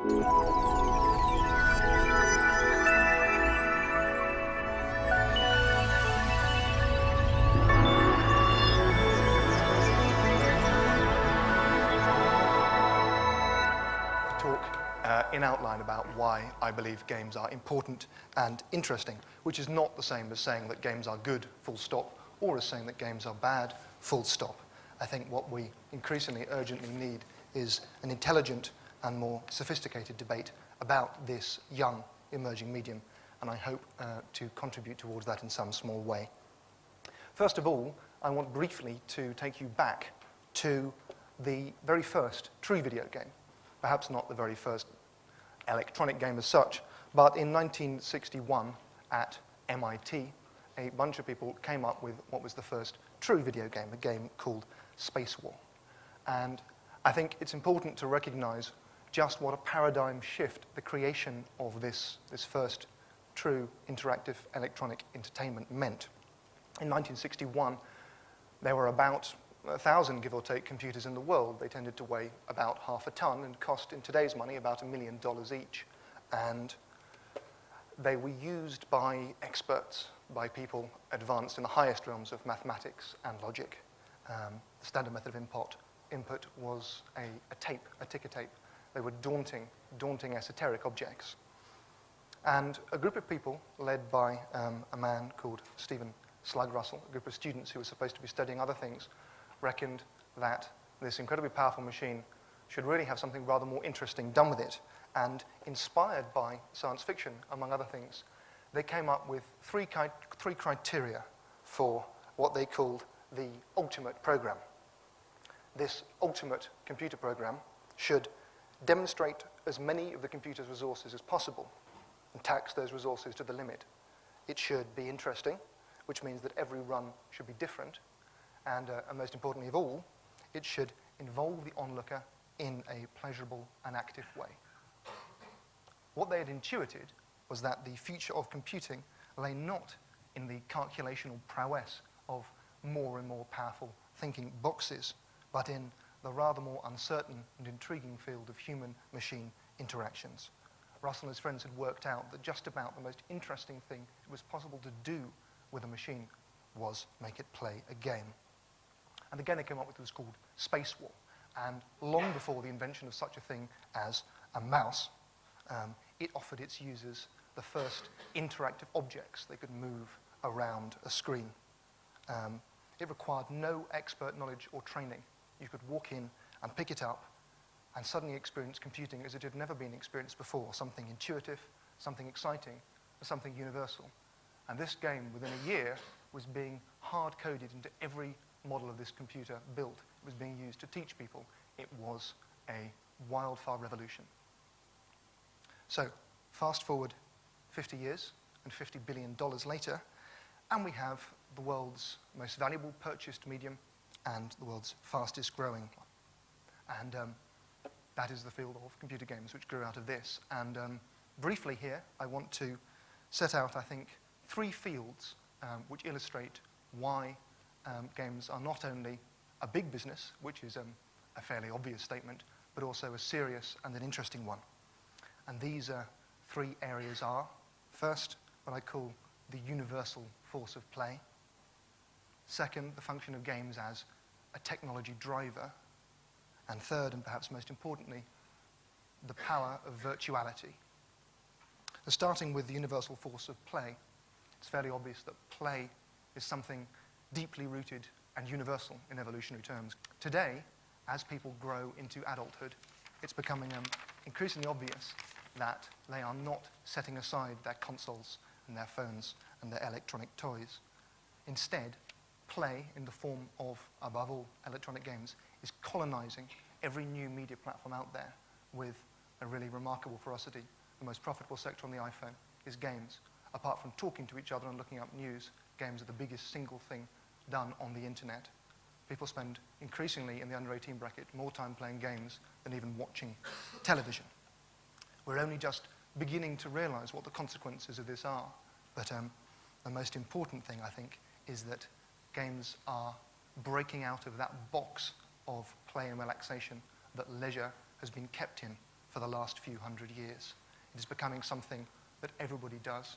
Talk in outline about why I believe games are important and interesting, which is not the same as saying that games are good, full stop, or as saying that games are bad, full stop. I think what we increasingly urgently need is an intelligent and more sophisticated debate about this young emerging medium, and I hope to contribute towards that in some small way. First of all, I want briefly to take you back to the very first true video game. Perhaps not the very first electronic game as such, but in 1961 at MIT, a bunch of people came up with what was the first true video game, a game called Space War. And I think it's important to recognize just what a paradigm shift the creation of this first true interactive electronic entertainment meant. In 1961, there were about 1,000, give or take, computers in the world. They tended to weigh about half a ton and cost, in today's money, about $1 million each. And they were used by experts, by people advanced in the highest realms of mathematics and logic. The standard method of input was a ticker tape. They were daunting esoteric objects. And a group of people, led by a man called Stephen Slug Russell, a group of students who were supposed to be studying other things, reckoned that this incredibly powerful machine should really have something rather more interesting done with it. And inspired by science fiction, among other things, they came up with three criteria for what they called the ultimate program. This ultimate computer program should demonstrate as many of the computer's resources as possible and tax those resources to the limit. It should be interesting, which means that every run should be different. And most importantly of all, it should involve the onlooker in a pleasurable and active way. What they had intuited was that the future of computing lay not in the calculational prowess of more and more powerful thinking boxes, but in the rather more uncertain and intriguing field of human-machine interactions. Russell and his friends had worked out that just about the most interesting thing it was possible to do with a machine was make it play a game. And the game they came up with was called Space War. And long before the invention of such a thing as a mouse, it offered its users the first interactive objects they could move around a screen. It required no expert knowledge or training. You could walk in and pick it up and suddenly experience computing as it had never been experienced before, something intuitive, something exciting, something universal. And this game, within a year, was being hard-coded into every model of this computer built. It was being used to teach people. It was a wildfire revolution. So, fast forward 50 years and $50 billion later, and we have the world's most valuable purchased medium and the world's fastest growing one. And that is the field of computer games, which grew out of this. And briefly here, I want to set out, I think, three fields which illustrate why games are not only a big business, which is a fairly obvious statement, but also a serious and an interesting one. And these three areas are, first, what I call the universal force of play. Second, the function of games as a technology driver. And third, and perhaps most importantly, the power of virtuality. So starting with the universal force of play, it's fairly obvious that play is something deeply rooted and universal in evolutionary terms. Today, as people grow into adulthood, it's becoming increasingly obvious that they are not setting aside their consoles and their phones and their electronic toys. Instead, play in the form of, above all, electronic games is colonizing every new media platform out there with a really remarkable ferocity. The most profitable sector on the iPhone is games. Apart from talking to each other and looking up news, games are the biggest single thing done on the internet. People spend increasingly in the under 18 bracket more time playing games than even watching television. We're only just beginning to realize what the consequences of this are. But the most important thing, I think, is that games are breaking out of that box of play and relaxation that leisure has been kept in for the last few hundred years. It is becoming something that everybody does.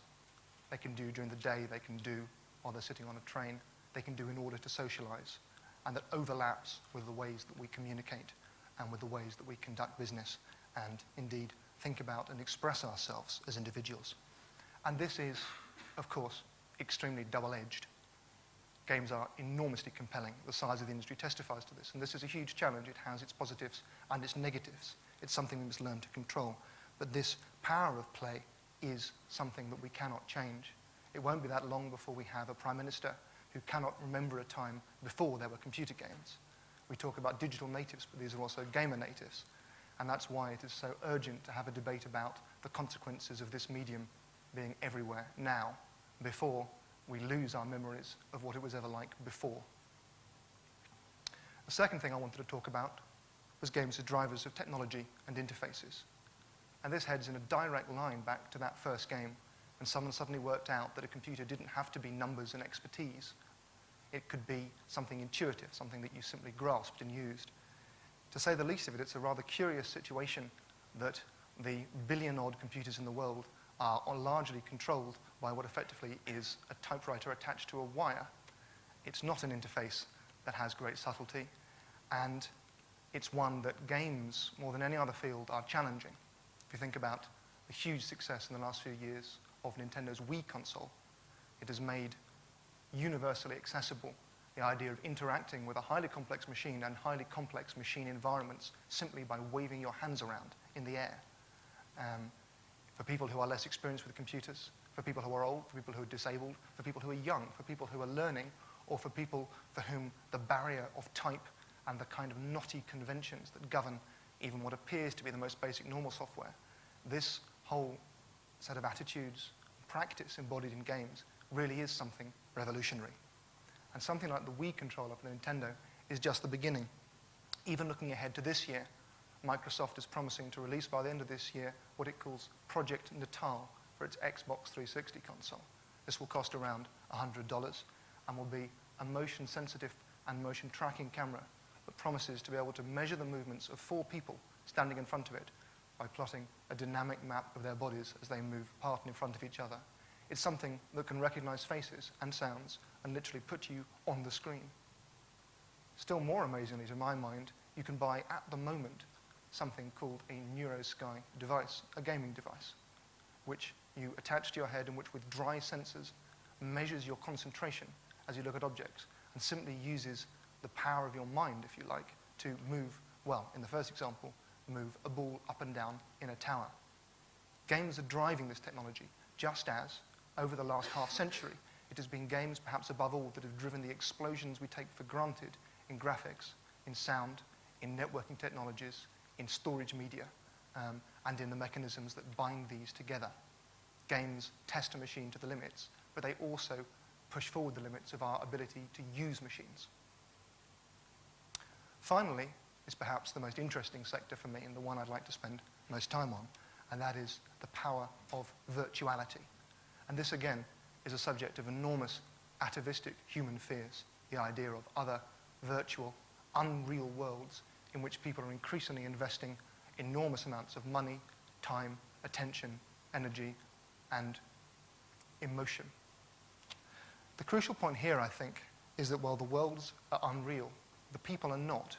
They can do during the day, they can do while they're sitting on a train, they can do in order to socialize, and that overlaps with the ways that we communicate and with the ways that we conduct business and indeed think about and express ourselves as individuals. And this is, of course, extremely double-edged. Games are enormously compelling. The size of the industry testifies to this. And this is a huge challenge. It has its positives and its negatives. It's something we must learn to control. But this power of play is something that we cannot change. It won't be that long before we have a prime minister who cannot remember a time before there were computer games. We talk about digital natives, but these are also gamer natives. And that's why it is so urgent to have a debate about the consequences of this medium being everywhere now, before we lose our memories of what it was ever like before. The second thing I wanted to talk about was games as drivers of technology and interfaces. And this heads in a direct line back to that first game, and someone suddenly worked out that a computer didn't have to be numbers and expertise. It could be something intuitive, something that you simply grasped and used. To say the least of it, it's a rather curious situation that the billion-odd computers in the world are largely controlled by what effectively is a typewriter attached to a wire. It's not an interface that has great subtlety, and it's one that games, more than any other field, are challenging. If you think about the huge success in the last few years of Nintendo's Wii console, it has made universally accessible the idea of interacting with a highly complex machine and highly complex machine environments simply by waving your hands around in the air. For people who are less experienced with computers, for people who are old, for people who are disabled, for people who are young, for people who are learning, or for people for whom the barrier of type and the kind of knotty conventions that govern even what appears to be the most basic normal software, this whole set of attitudes, practice embodied in games, really is something revolutionary. And something like the Wii controller for Nintendo is just the beginning. Even looking ahead to this year, Microsoft is promising to release by the end of this year what it calls Project Natal for its Xbox 360 console. This will cost around $100 and will be a motion-sensitive and motion-tracking camera that promises to be able to measure the movements of 4 people standing in front of it by plotting a dynamic map of their bodies as they move apart and in front of each other. It's something that can recognize faces and sounds and literally put you on the screen. Still more amazingly, to my mind, you can buy at the moment something called a NeuroSky device, a gaming device, which you attach to your head and which with dry sensors measures your concentration as you look at objects and simply uses the power of your mind, if you like, to move, well, in the first example, move a ball up and down in a tower. Games are driving this technology, just as, over the last half century, it has been games, perhaps above all, that have driven the explosions we take for granted in graphics, in sound, in networking technologies, in storage media, and in the mechanisms that bind these together. Games test a machine to the limits, but they also push forward the limits of our ability to use machines. Finally, is perhaps the most interesting sector for me and the one I'd like to spend most time on, and that is the power of virtuality. And this, again, is a subject of enormous atavistic human fears, the idea of other virtual, unreal worlds in which people are increasingly investing enormous amounts of money, time, attention, energy, and emotion. The crucial point here, I think, is that while the worlds are unreal, the people are not.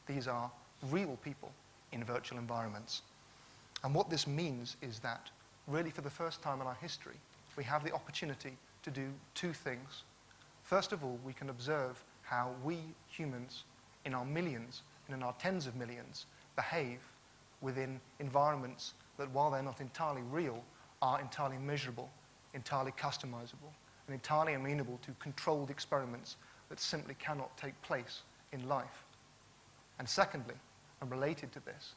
These are real people in virtual environments. And what this means is that, really for the first time in our history, we have the opportunity to do 2 things. First of all, we can observe how we humans, in our millions and in our tens of millions, behave within environments that, while they're not entirely real, are entirely measurable, entirely customizable, and entirely amenable to controlled experiments that simply cannot take place in life. And secondly, and related to this,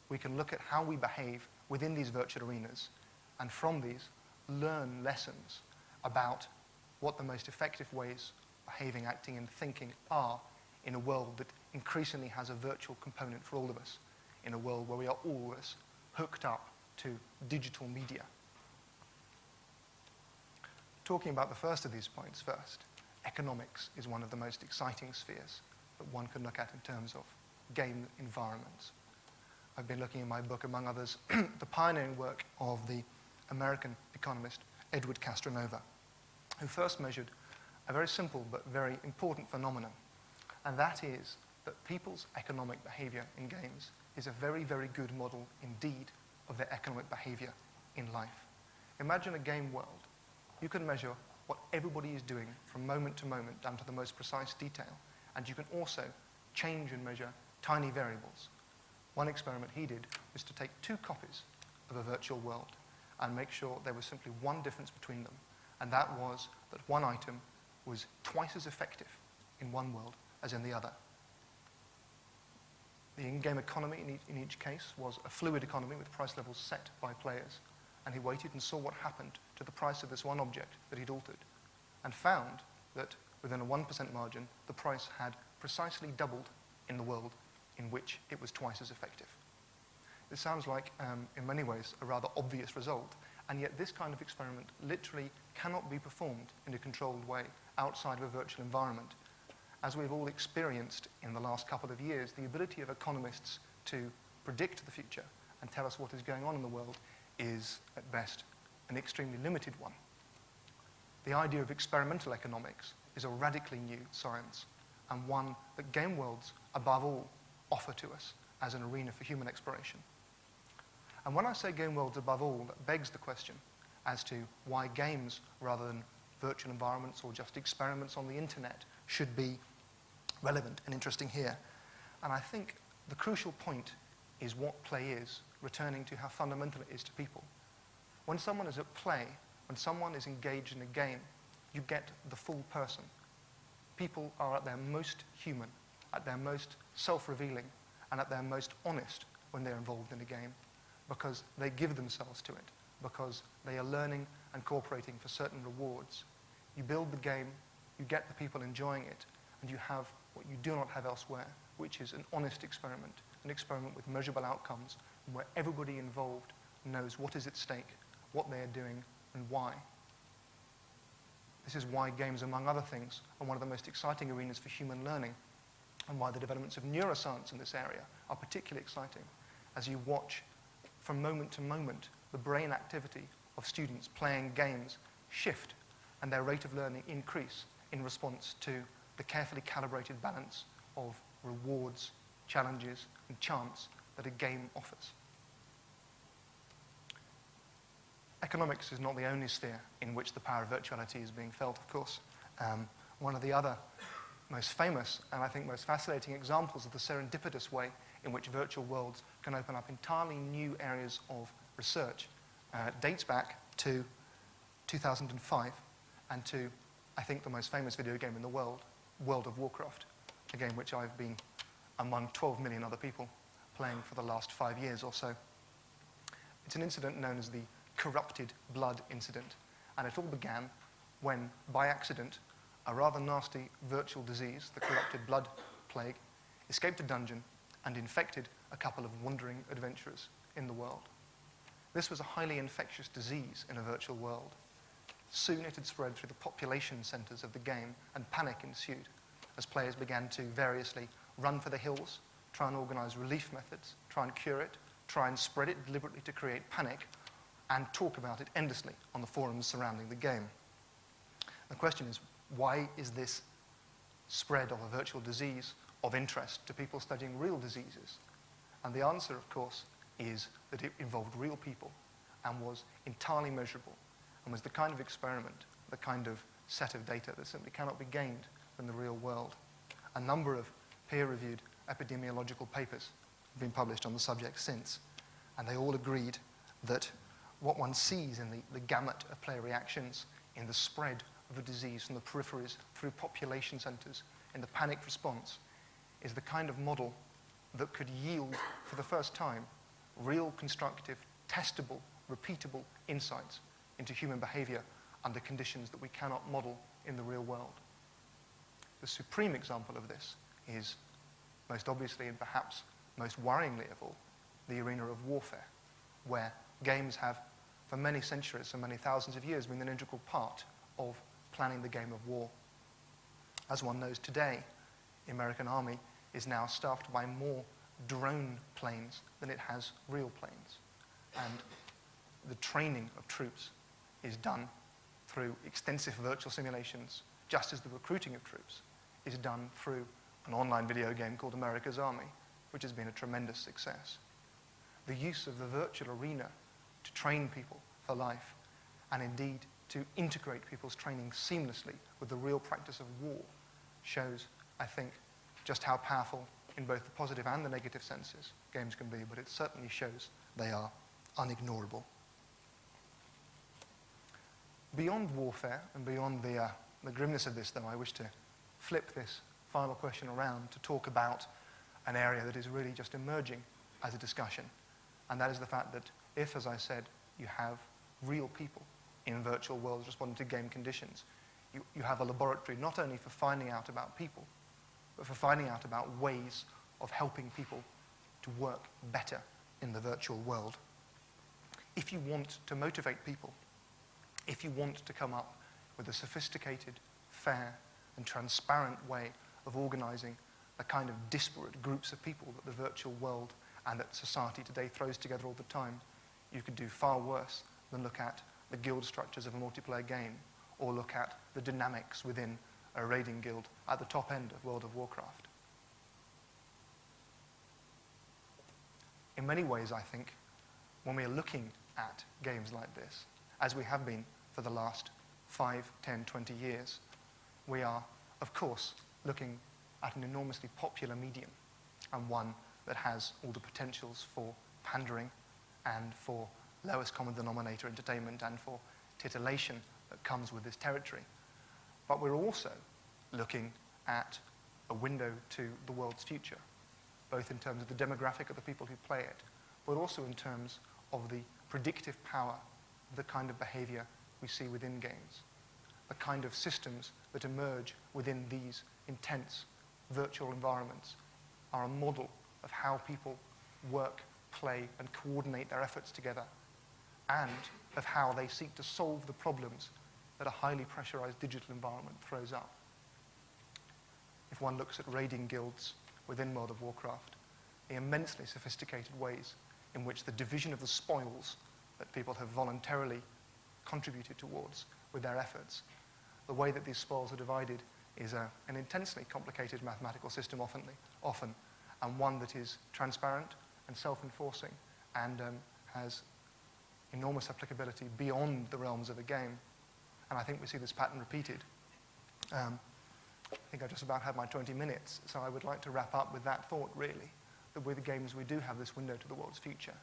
we can look at how we behave within these virtual arenas, and from these, learn lessons about what the most effective ways of behaving, acting, and thinking are in a world that increasingly has a virtual component for all of us, in a world where we are always hooked up to digital media. Talking about the first of these points first, economics is one of the most exciting spheres that one can look at in terms of game environments. I've been looking in my book, among others, the pioneering work of the American economist Edward Castronova, who first measured a very simple but very important phenomenon, and that is that people's economic behavior in games is a very, very good model indeed of their economic behavior in life. Imagine a game world. You can measure what everybody is doing from moment to moment down to the most precise detail, and you can also change and measure tiny variables. One experiment he did was to take two copies of a virtual world and make sure there was simply one difference between them, and that was that one item was twice as effective in one world as in the other. The in-game economy in each case was a fluid economy with price levels set by players, and he waited and saw what happened to the price of this one object that he'd altered, and found that within a 1% margin, the price had precisely doubled in the world in which it was twice as effective. It sounds like, in many ways, a rather obvious result, and yet this kind of experiment literally cannot be performed in a controlled way outside of a virtual environment. As we've all experienced in the last couple of years, the ability of economists to predict the future and tell us what is going on in the world is, at best, an extremely limited one. The idea of experimental economics is a radically new science, and one that game worlds, above all, offer to us as an arena for human exploration. And when I say game worlds above all, that begs the question as to why games, rather than virtual environments or just experiments on the internet, should be relevant and interesting here. And I think the crucial point is what play is, returning to how fundamental it is to people. When someone is at play, when someone is engaged in a game, you get the full person. People are at their most human, at their most self-revealing, and at their most honest when they're involved in a game, because they give themselves to it, because they are learning and cooperating for certain rewards. You build the game, you get the people enjoying it, and you have what you do not have elsewhere, which is an honest experiment, an experiment with measurable outcomes, where everybody involved knows what is at stake, what they are doing, and why. This is why games, among other things, are one of the most exciting arenas for human learning, and why the developments of neuroscience in this area are particularly exciting, as you watch from moment to moment the brain activity of students playing games shift and their rate of learning increase in response to the carefully calibrated balance of rewards, challenges, and chance that a game offers. Economics is not the only sphere in which the power of virtuality is being felt, of course. One of the other most famous and I think most fascinating examples of the serendipitous way in which virtual worlds can open up entirely new areas of research dates back to 2005 and to, I think, the most famous video game in the world, World of Warcraft, a game which I've been among 12 million other people playing for the last 5 years or so. It's an incident known as the Corrupted Blood incident, and it all began when, by accident, a rather nasty virtual disease, the Corrupted Blood Plague, escaped a dungeon and infected a couple of wandering adventurers in the world. This was a highly infectious disease in a virtual world. Soon it had spread through the population centers of the game, and panic ensued as players began to variously run for the hills, try and organize relief methods, try and cure it, try and spread it deliberately to create panic, and talk about it endlessly on the forums surrounding the game. The question is, why is this spread of a virtual disease of interest to people studying real diseases? And the answer, of course, is that it involved real people and was entirely measurable and was the kind of experiment, the kind of set of data that simply cannot be gained from the real world. A number of peer-reviewed epidemiological papers have been published on the subject since, and they all agreed that what one sees in the gamut of player reactions, in the spread of a disease from the peripheries through population centers, in the panic response, is the kind of model that could yield, for the first time, real, constructive, testable, repeatable insights into human behavior under conditions that we cannot model in the real world. The supreme example of this is, most obviously and perhaps most worryingly of all, the arena of warfare, where games have, for many centuries, for many thousands of years, been an integral part of planning the game of war. As one knows today, the American army is now staffed by more drone planes than it has real planes. And the training of troops is done through extensive virtual simulations, just as the recruiting of troops is done through an online video game called America's Army, which has been a tremendous success. The use of the virtual arena to train people for life, and indeed to integrate people's training seamlessly with the real practice of war, shows, I think, just how powerful in both the positive and the negative senses games can be, but it certainly shows they are unignorable. Beyond warfare and beyond the grimness of this, though, I wish to flip this final question around to talk about an area that is really just emerging as a discussion, and that is the fact that if, as I said, you have real people in virtual worlds responding to game conditions, you have a laboratory not only for finding out about people, but for finding out about ways of helping people to work better in the virtual world. If you want to motivate people, if you want to come up with a sophisticated, fair, and transparent way of organizing the kind of disparate groups of people that the virtual world and that society today throws together all the time, you could do far worse than look at the guild structures of a multiplayer game or look at the dynamics within a raiding guild at the top end of World of Warcraft. In many ways, I think, when we are looking at games like this, as we have been for the last 5, 10, 20 years, we are, of course, looking at an enormously popular medium, and one that has all the potentials for pandering and for lowest common denominator entertainment and for titillation that comes with this territory. But we're also looking at a window to the world's future, both in terms of the demographic of the people who play it, but also in terms of the predictive power of the kind of behavior we see within games, the kind of systems that emerge within these intense virtual environments are a model of how people work, play, and coordinate their efforts together, and of how they seek to solve the problems that a highly pressurized digital environment throws up. If one looks at raiding guilds within World of Warcraft, the immensely sophisticated ways in which the division of the spoils that people have voluntarily contributed towards with their efforts, the way that these spoils are divided is an intensely complicated mathematical system often, and one that is transparent and self-enforcing and has enormous applicability beyond the realms of a game. And I think we see this pattern repeated. I think I just about had my 20 minutes, so I would like to wrap up with that thought, really, that with the games we do have this window to the world's future,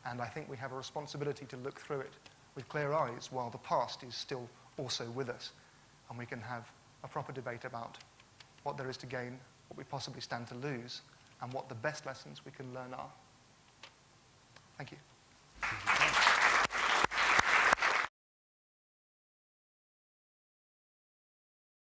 and I think we have a responsibility to look through it with clear eyes while the past is still also with us, and we can have a proper debate about what there is to gain, what we possibly stand to lose, and what the best lessons we can learn are. Thank you.